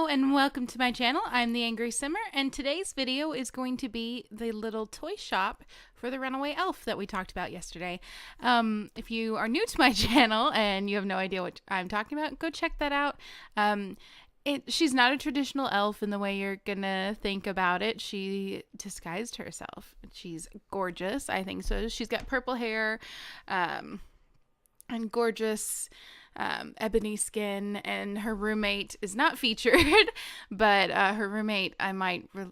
and welcome to my channel. I'm the Angry Simmer, and today's video is going to be the little toy shop for the runaway elf that we talked about yesterday. If you are new to my channel and you have no idea what I'm talking about, go check that out. She's not a traditional elf in the way you're gonna think about it. She disguised herself. She's gorgeous, I think so. She's got purple hair, and gorgeous ebony skin, and her roommate is not featured, but her roommate I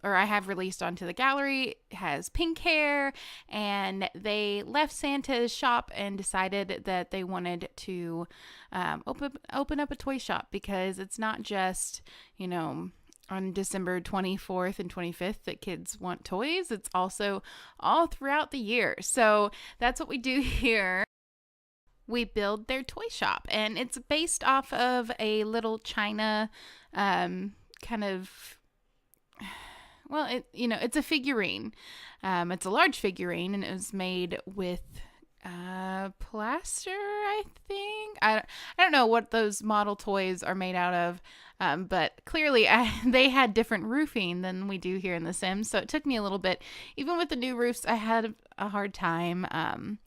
have released onto the gallery has pink hair, and they left Santa's shop and decided that they wanted to open up a toy shop, because it's not just, on December 24th and 25th that kids want toys. It's also all throughout the year. So that's what we do here. We build their toy shop, and it's based off of a little China it's a figurine. It's a large figurine, and it was made with plaster, I think. I don't know what those model toys are made out of, but clearly they had different roofing than we do here in The Sims, so it took me a little bit. Even with the new roofs, I had a hard time.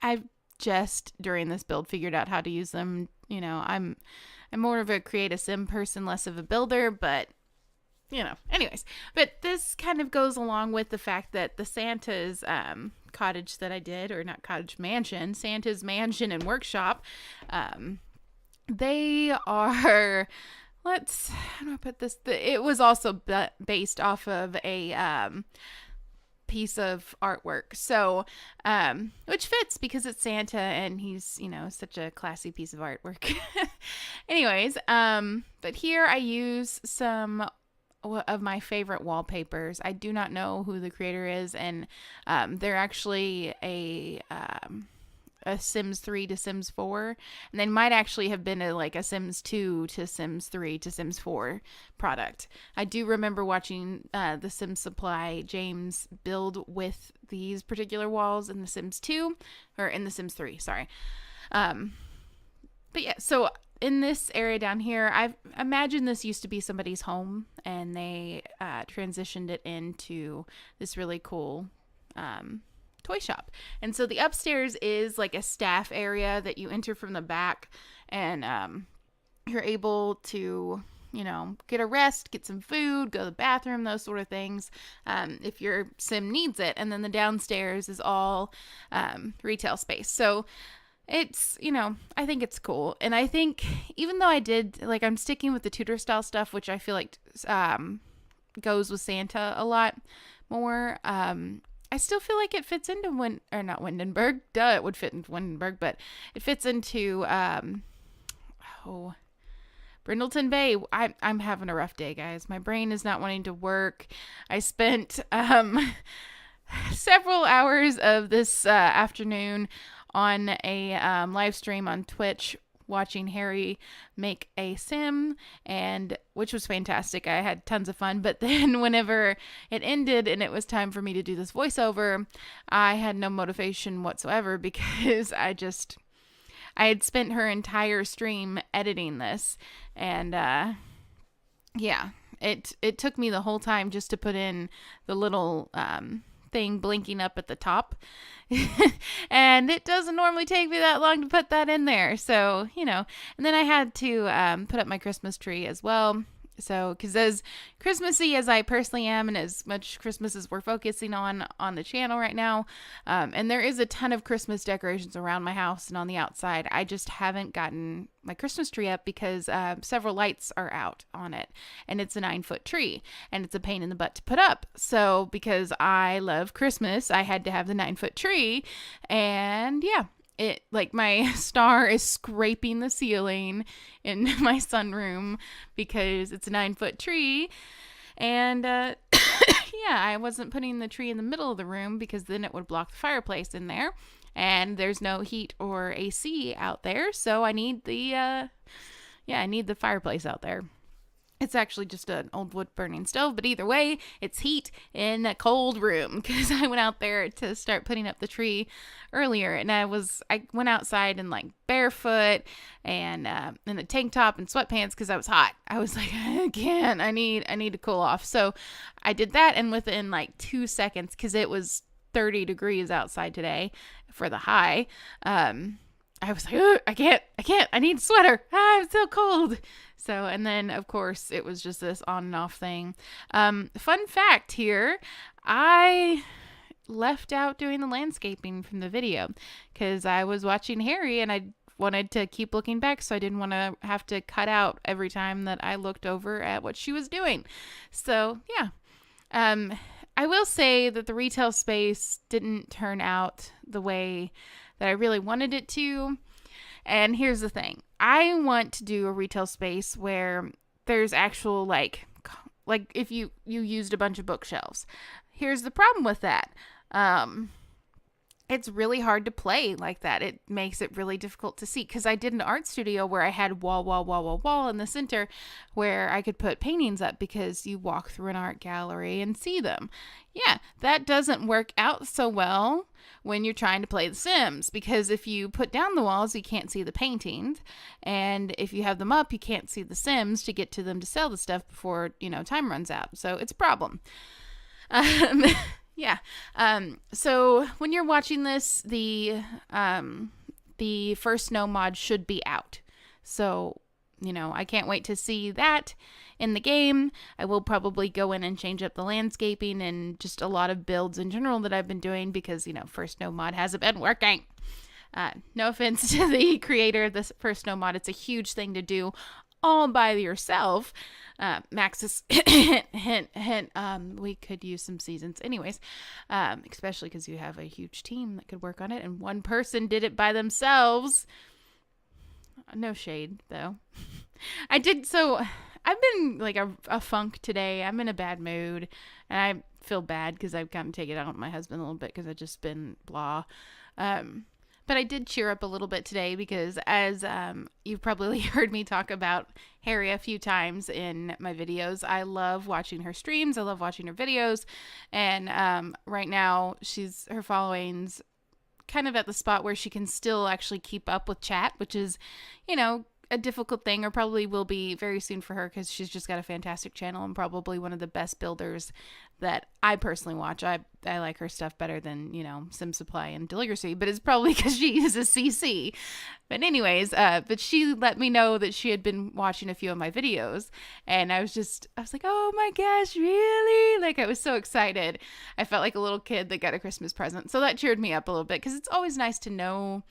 I've just during this build figured out how to use them. I'm more of a create a sim person, less of a builder, but anyways. But this kind of goes along with the fact that the Santa's cottage that I did, or not cottage, mansion, Santa's mansion and workshop, they are, how do I put this? It was also based off of a piece of artwork, so which fits because it's Santa and he's such a classy piece of artwork. Anyways, but here I use some of my favorite wallpapers. I do not know who the creator is, and they're actually a Sims 3 to Sims 4, and they might actually have been a Sims 2 to Sims 3 to Sims 4 product. I do remember watching the Sims Supply James build with these particular walls in the Sims 2, or in the Sims 3, sorry. But yeah, so in this area down here, I've imagined this used to be somebody's home, and they transitioned it into this really cool toy shop. And so the upstairs is like a staff area that you enter from the back, and you're able to get a rest, get some food, go to the bathroom, those sort of things, if your sim needs it. And then the downstairs is all retail space. So it's, I think it's cool. And I think even though I'm sticking with the Tudor style stuff, which I feel like goes with Santa a lot more, I still feel like it fits into not Windenburg. Duh, it would fit into Windenburg, but it fits into Brindleton Bay. I'm having a rough day, guys. My brain is not wanting to work. I spent several hours of this afternoon on a live stream on Twitch watching Harry make a sim, and which was fantastic. I had tons of fun, but then whenever it ended and it was time for me to do this voiceover, I had no motivation whatsoever, because I had spent her entire stream editing this, and yeah, it took me the whole time just to put in the little thing blinking up at the top. And it doesn't normally take me that long to put that in there. So, and then I had to put up my Christmas tree as well. So, because as Christmassy as I personally am, and as much Christmas as we're focusing on the channel right now, and there is a ton of Christmas decorations around my house and on the outside, I just haven't gotten my Christmas tree up because several lights are out on it, and it's a 9-foot tree, and it's a pain in the butt to put up. So, because I love Christmas, I had to have the 9-foot tree, and yeah. My star is scraping the ceiling in my sunroom because it's a 9-foot tree. And, yeah, I wasn't putting the tree in the middle of the room because then it would block the fireplace in there. And there's no heat or AC out there. So I need I need the fireplace out there. It's actually just an old wood burning stove, but either way, it's heat in a cold room because I went out there to start putting up the tree earlier, and I went outside in like barefoot and in a tank top and sweatpants because I was hot. I was like, I can't. I need to cool off. So I did that, and within like 2 seconds, because it was 30 degrees outside today for the high. I was like, I can't, I need a sweater. I'm so cold. So, and then of course it was just this on and off thing. Fun fact here, I left out doing the landscaping from the video because I was watching Harry and I wanted to keep looking back, so I didn't want to have to cut out every time that I looked over at what she was doing. So, yeah. I will say that the retail space didn't turn out the way that I really wanted it to. And here's the thing. I want to do a retail space where there's actual, like if you used a bunch of bookshelves. Here's the problem with that. It's really hard to play like that. It makes it really difficult to see, because I did an art studio where I had wall in the center where I could put paintings up because you walk through an art gallery and see them. Yeah, that doesn't work out so well when you're trying to play The Sims, because if you put down the walls, you can't see the paintings, and if you have them up, you can't see the Sims to get to them to sell the stuff before, time runs out. So it's a problem. Yeah. So when you're watching this, the first snow mod should be out. So, I can't wait to see that in the game. I will probably go in and change up the landscaping and just a lot of builds in general that I've been doing because, first snow mod hasn't been working. No offense to the creator of this first snow mod. It's a huge thing to do all by yourself. Maxis, hint, we could use some seasons. Anyways, especially because you have a huge team that could work on it, and one person did it by themselves. No shade, though. I've been like a funk today. I'm in a bad mood, and I feel bad because I've gotten to take it out on my husband a little bit because I've just been blah. But I did cheer up a little bit today because, as you've probably heard me talk about Harry a few times in my videos, I love watching her streams. I love watching her videos. And right now, her following's kind of at the spot where she can still actually keep up with chat, which is, a difficult thing, or probably will be very soon for her because she's just got a fantastic channel and probably one of the best builders that I personally watch. I like her stuff better than, Sim Supply and Deligracy, but it's probably because she uses CC. But anyways, but she let me know that she had been watching a few of my videos, and I was like, oh my gosh, really? Like, I was so excited. I felt like a little kid that got a Christmas present. So that cheered me up a little bit because it's always nice to know,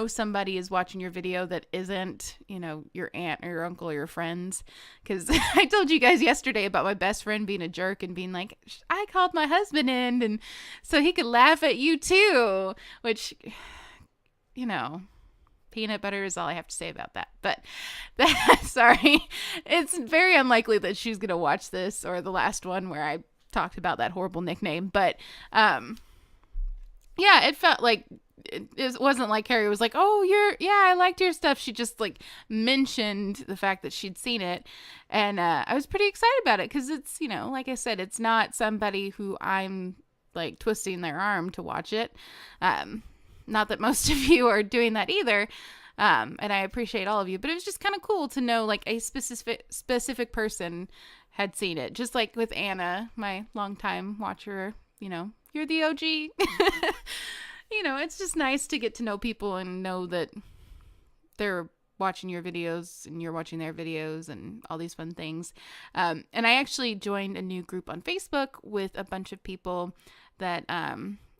somebody is watching your video that isn't, your aunt or your uncle or your friends. Because I told you guys yesterday about my best friend being a jerk and being like, I called my husband in and so he could laugh at you too, which, peanut butter is all I have to say about that. But sorry, it's very unlikely that she's going to watch this or the last one where I talked about that horrible nickname. But, yeah, it felt like, it wasn't like Carrie was like, oh, I liked your stuff. She just mentioned the fact that she'd seen it. And I was pretty excited about it because it's, like I said, it's not somebody who I'm twisting their arm to watch it. Not that most of you are doing that either. And I appreciate all of you, but it was just kind of cool to know a specific person had seen it. Just like with Anna, my longtime watcher, you're the OG. It's just nice to get to know people and know that they're watching your videos and you're watching their videos and all these fun things. And I actually joined a new group on Facebook with a bunch of people that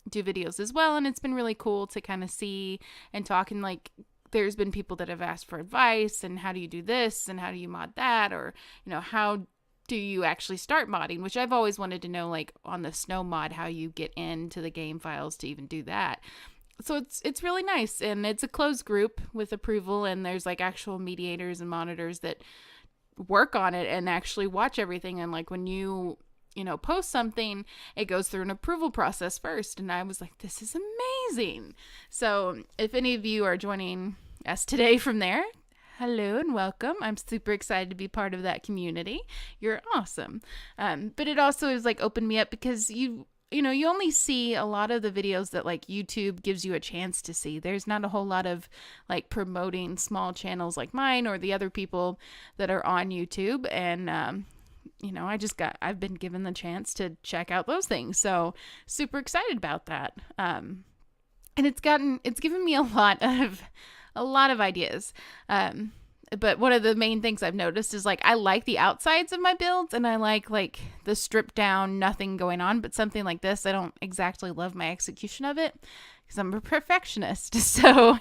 do videos as well. And it's been really cool to kind of see and talk. And there's been people that have asked for advice and how do you do this and how do you mod that? Or, how do you actually start modding, which I've always wanted to know, on the snow mod, how you get into the game files to even do that. So it's really nice, and it's a closed group with approval, and there's actual mediators and monitors that work on it and actually watch everything. And when you post something, it goes through an approval process first. And I was like, this is amazing. So if any of you are joining us today from there, Hello and welcome. I'm super excited to be part of that community. You're awesome. But it also is like opened me up because you only see a lot of the videos that like YouTube gives you a chance to see. There's not a whole lot of like promoting small channels like mine or the other people that are on YouTube. And, I've been given the chance to check out those things. So super excited about that. And it's given me a lot of ideas. But one of the main things I've noticed is like I like the outsides of my builds and I like the stripped down, nothing going on. But something like this, I don't exactly love my execution of it because I'm a perfectionist. So,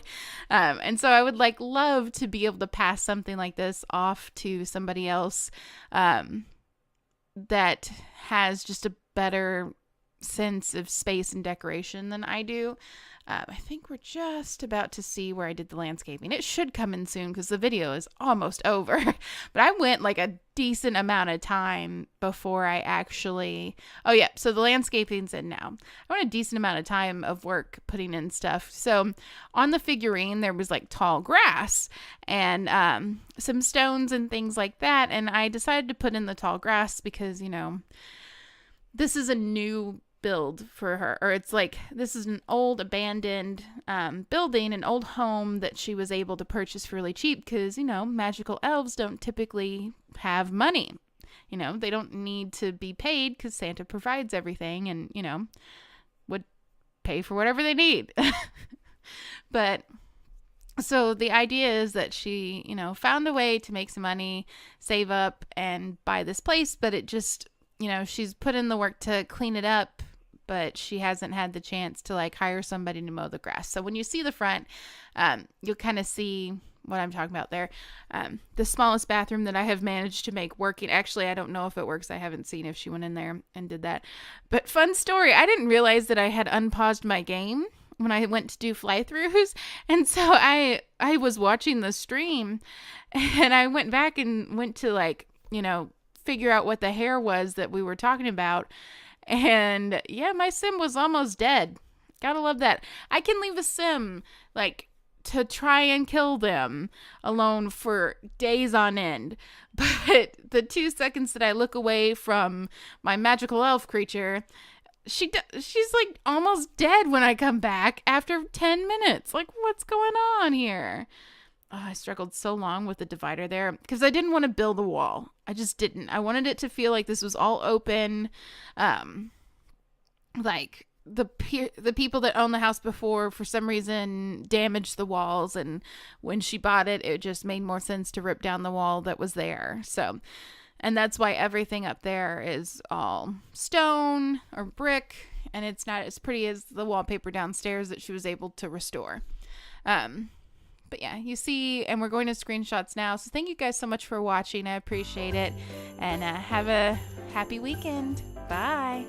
so I would love to be able to pass something like this off to somebody else that has just a better sense of space and decoration than I do. I think we're just about to see where I did the landscaping. It should come in soon because the video is almost over. But I went like a decent amount of time before I actually... Oh yeah, so the landscaping's in now. I went a decent amount of time of work putting in stuff. So on the figurine, there was like tall grass and some stones and things like that. And I decided to put in the tall grass because, this is a new build for her, or it's like this is an old abandoned building, an old home that she was able to purchase really cheap because magical elves don't typically have money. They don't need to be paid because Santa provides everything and would pay for whatever they need. But so the idea is that she found a way to make some money, save up, and buy this place, but it just she's put in the work to clean it up, but she hasn't had the chance to hire somebody to mow the grass. So when you see the front, you'll kind of see what I'm talking about there. The smallest bathroom that I have managed to make working. Actually, I don't know if it works. I haven't seen if she went in there and did that. But fun story. I didn't realize that I had unpaused my game when I went to do fly-throughs. And so I was watching the stream and I went back and went to figure out what the hair was that we were talking about. And yeah, my sim was almost dead. Gotta love that. I can leave a sim to try and kill them alone for days on end. But the 2 seconds that I look away from my magical elf creature, she's almost dead when I come back after 10 minutes. What's going on here? Oh, I struggled so long with the divider there because I didn't want to build a wall. I just didn't. I wanted it to feel like this was all open. The people that owned the house before, for some reason, damaged the walls. And when she bought it, it just made more sense to rip down the wall that was there. So, and that's why everything up there is all stone or brick. And it's not as pretty as the wallpaper downstairs that she was able to restore. But yeah, you see, and we're going to screenshots now. So thank you guys so much for watching. I appreciate it. And have a happy weekend. Bye.